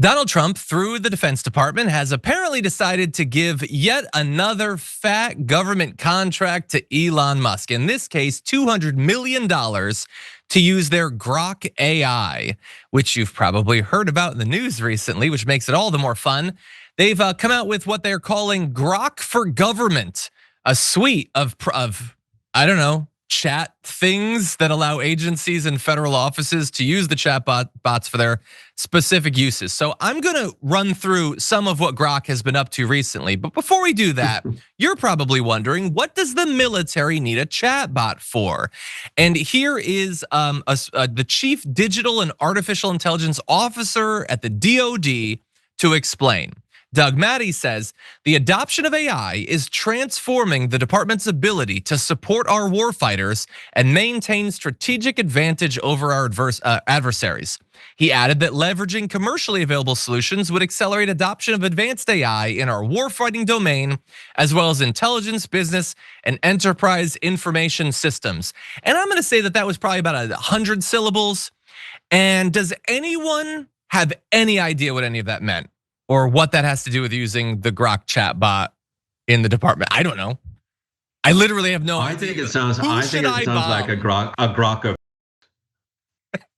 Donald Trump, through the Defense Department, has apparently decided to give yet another fat government contract to Elon Musk. In this case, $200 million to use their Grok AI, which you've probably heard about in the news recently, which makes it all the more fun. They've come out with what they're calling Grok for Government, a suite of I don't know, chat things that allow agencies and federal offices to use the chat bots for their specific uses. So I'm gonna run through some of what Grok has been up to recently. But before we do that, you're probably wondering, what does the military need a chat bot for? And here is the chief digital and artificial intelligence officer at the DoD to explain. Doug Maddie says, the adoption of AI is transforming the department's ability to support our warfighters and maintain strategic advantage over our adversaries. He added that leveraging commercially available solutions would accelerate adoption of advanced AI in our warfighting domain, as well as intelligence, business, and enterprise information systems. And I'm gonna say that that was probably about 100 syllables. And does anyone have any idea what any of that meant? Or what that has to do with using the Grok chatbot in the department? I don't know. I literally have no idea. I think it sounds like a Grok of.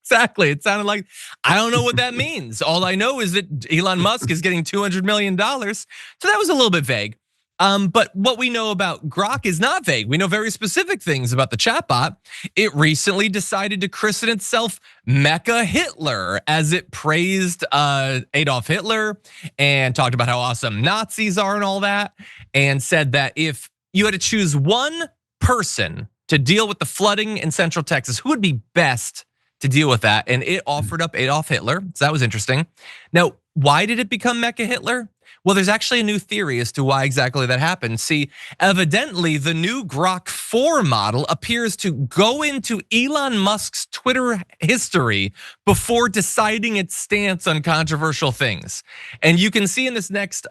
Exactly, it sounded like, I don't know what that means. All I know is that Elon Musk is getting $200 million. So that was a little bit vague. But what we know about Grok is not vague. We know very specific things about the chatbot. It recently decided to christen itself Mecha Hitler as it praised Adolf Hitler and talked about how awesome Nazis are and all that, and said that if you had to choose one person to deal with the flooding in Central Texas, who would be best to deal with that? And it offered up Adolf Hitler, so that was interesting. Now, why did it become Mecha Hitler? Well, there's actually a new theory as to why exactly that happened. See, evidently the new Grok 4 model appears to go into Elon Musk's Twitter history before deciding its stance on controversial things. And you can see in this next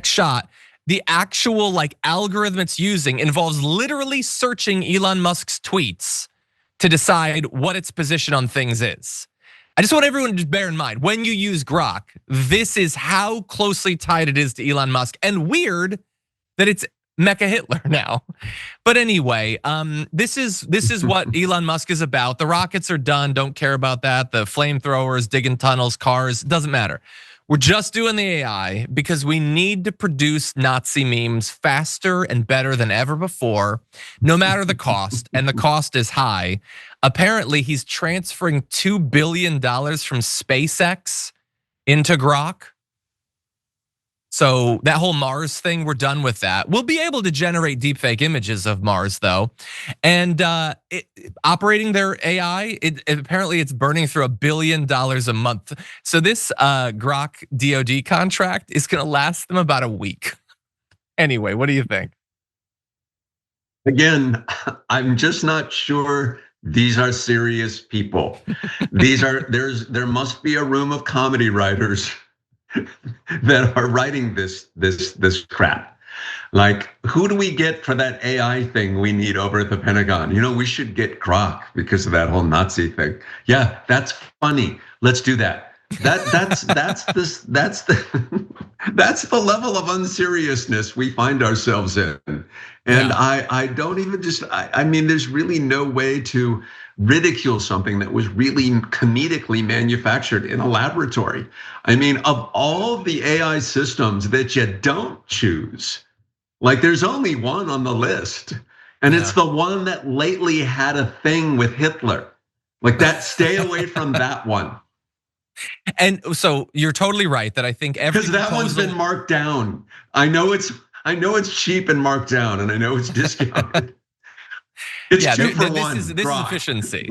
shot, the actual algorithm it's using involves literally searching Elon Musk's tweets to decide what its position on things is. I just want everyone to bear in mind, when you use Grok, this is how closely tied it is to Elon Musk, and weird that it's Mecha Hitler now. But anyway, this is what Elon Musk is about. The rockets are done, don't care about that. The flamethrowers, digging tunnels, cars, doesn't matter. We're just doing the AI because we need to produce Nazi memes faster and better than ever before, no matter the cost, and the cost is high. Apparently, he's transferring $2 billion from SpaceX into Grok. So that whole Mars thing, we're done with that. We'll be able to generate deepfake images of Mars though. And operating their AI, apparently it's burning through $1 billion a month. So this Grok DoD contract is gonna last them about a week. Anyway, what do you think? Again, I'm just not sure these are serious people. There must be a room of comedy writers that are writing this crap. Like, who do we get for that AI thing we need over at the Pentagon? We should get Grok because of that whole Nazi thing. Yeah, that's funny. Let's do that. That's the level of unseriousness we find ourselves in. And yeah. I don't even I mean, there's really no way to ridicule something that was really comedically manufactured in a laboratory. I mean, of all the AI systems that you don't choose, there's only one on the list, and it's the one that lately had a thing with Hitler. Stay away from that one. And so you're totally right that I think because that one's been marked down. I know it's cheap and marked down, and I know it's discounted. It's two for one. This is efficiency.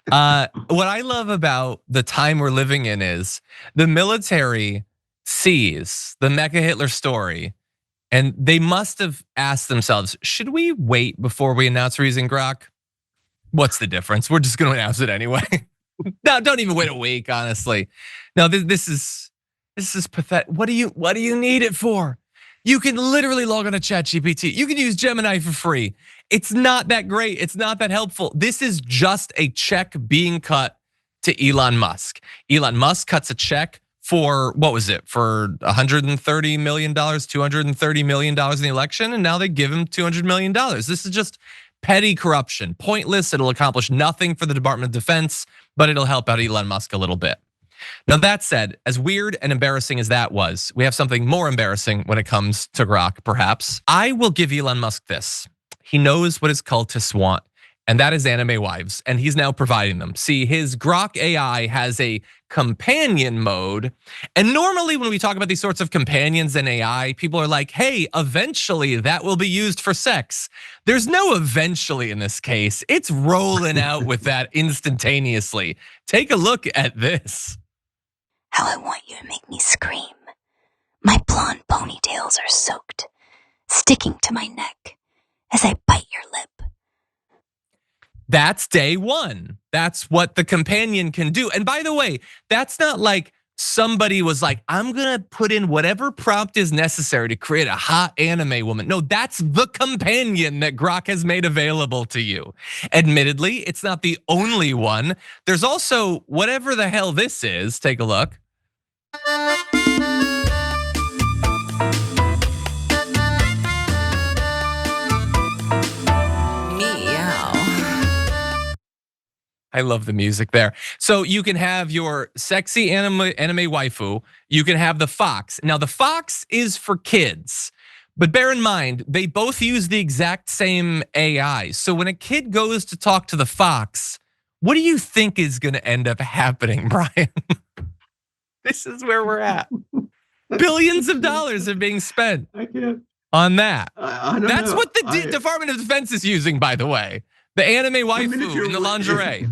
What I love about the time we're living in is the military sees the Mecha Hitler story, and they must have asked themselves, should we wait before we announce we're using Grok? What's the difference? We're just gonna announce it anyway. No, don't even wait a week, honestly. No, this is pathetic. What do you need it for? You can literally log on to ChatGPT. You can use Gemini for free. It's not that great. It's not that helpful. This is just a check being cut to Elon Musk. Elon Musk cuts a check for, what was it, for $130 million, $230 million in the election, and now they give him $200 million. This is just petty corruption, pointless. It'll accomplish nothing for the Department of Defense, but it'll help out Elon Musk a little bit. Now that said, as weird and embarrassing as that was, we have something more embarrassing when it comes to Grok, perhaps. I will give Elon Musk this. He knows what his cultists want, and that is anime wives, and he's now providing them. See, his Grok AI has a companion mode, and normally when we talk about these sorts of companions in AI, people are like, hey, eventually that will be used for sex. There's no eventually in this case. It's rolling out with that instantaneously. Take a look at this. How I want you to make me scream. My blonde ponytails are soaked, sticking to my neck as I bite your lip. That's day one. That's what the companion can do. And by the way, that's not like somebody was like, I'm gonna put in whatever prompt is necessary to create a hot anime woman. No, that's the companion that Grok has made available to you. Admittedly, it's not the only one. There's also whatever the hell this is. Take a look. I love the music there. So you can have your sexy anime waifu. You can have the fox. Now the fox is for kids, but bear in mind, they both use the exact same AI. So when a kid goes to talk to the fox, what do you think is gonna end up happening, Brian? This is where we're at. Billions of dollars are being spent on that. That's what the Department of Defense is using, by the way. The anime waifu in the lingerie.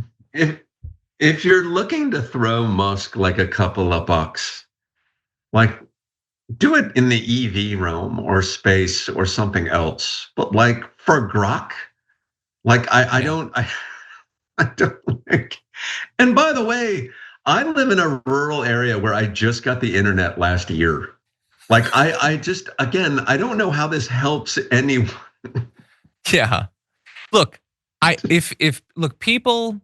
If you're looking to throw Musk like a couple of bucks, like do it in the EV realm or space or something else. But like for Grok, like I don't like. And by the way, I live in a rural area where I just got the internet last year. Like I just, again, I don't know how this helps anyone. Yeah, look. Look, people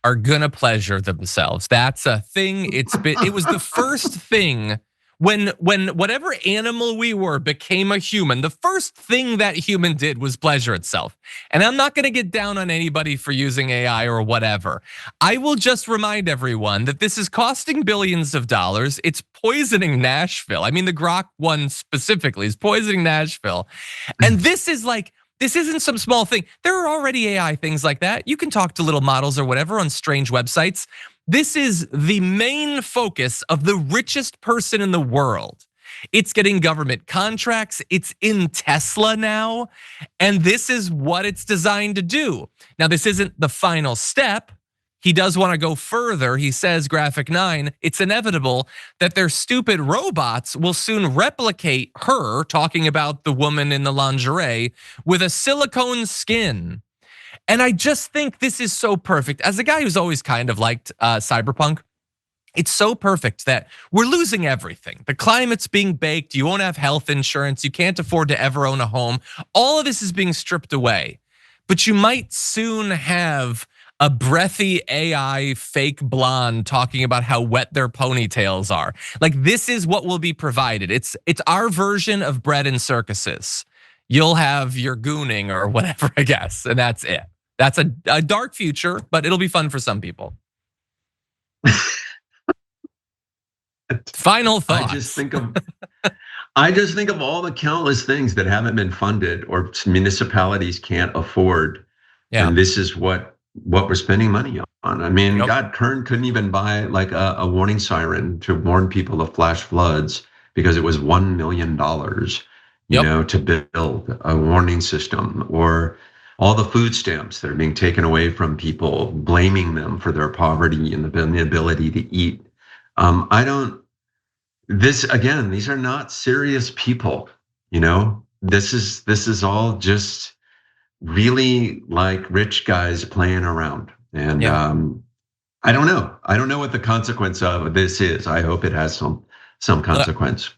are gonna pleasure themselves. That's a thing. It was the first thing when whatever animal we were became a human. The first thing that human did was pleasure itself. And I'm not gonna get down on anybody for using AI or whatever. I will just remind everyone that this is costing billions of dollars. It's poisoning Nashville. I mean, the Grok one specifically is poisoning Nashville. And this isn't some small thing. There are already AI things like that. You can talk to little models or whatever on strange websites. This is the main focus of the richest person in the world. It's getting government contracts. It's in Tesla now. And this is what it's designed to do. Now, this isn't the final step. He does want to go further. He says, Graphic 9, it's inevitable that their stupid robots will soon replicate her, talking about the woman in the lingerie, with a silicone skin. And I just think this is so perfect. As a guy who's always kind of liked cyberpunk, it's so perfect that we're losing everything. The climate's being baked. You won't have health insurance. You can't afford to ever own a home. All of this is being stripped away. But you might soon have a breathy AI fake blonde talking about how wet their ponytails are. Like, this is what will be provided. It's our version of bread and circuses. You'll have your gooning or whatever, I guess, and that's it. That's a dark future, but it'll be fun for some people. Final thoughts. I just think of all the countless things that haven't been funded or municipalities can't afford. Yeah. And this is what we're spending money on. I mean, God, Kern couldn't even buy like a warning siren to warn people of flash floods because it was $1 million, you know, to build a warning system, or all the food stamps that are being taken away from people, blaming them for their poverty and the inability to eat. These are not serious people, you know. This is all just really like rich guys playing around. And I don't know what the consequence of this is. I hope it has some consequence.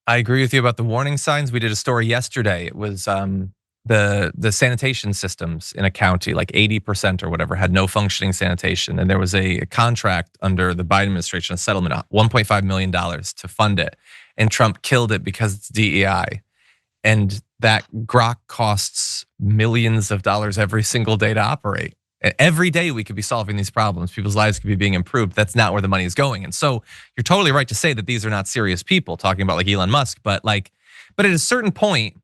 I agree with you about the warning signs. We did a story yesterday. It was the sanitation systems in a county, like 80% or whatever, had no functioning sanitation. And there was a contract under the Biden administration, a settlement, $1.5 million to fund it. And Trump killed it because it's DEI. And that Grok costs millions of dollars every single day to operate. Every day we could be solving these problems. People's lives could be being improved. That's not where the money is going. And so you're totally right to say that these are not serious people, talking about like Elon Musk, but at a certain point,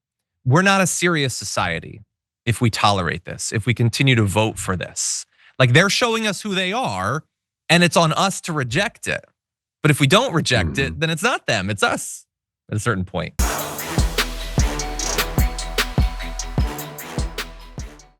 we're not a serious society if we tolerate this, if we continue to vote for this. Like, they're showing us who they are, and it's on us to reject it. But if we don't reject it, then it's not them, it's us at a certain point.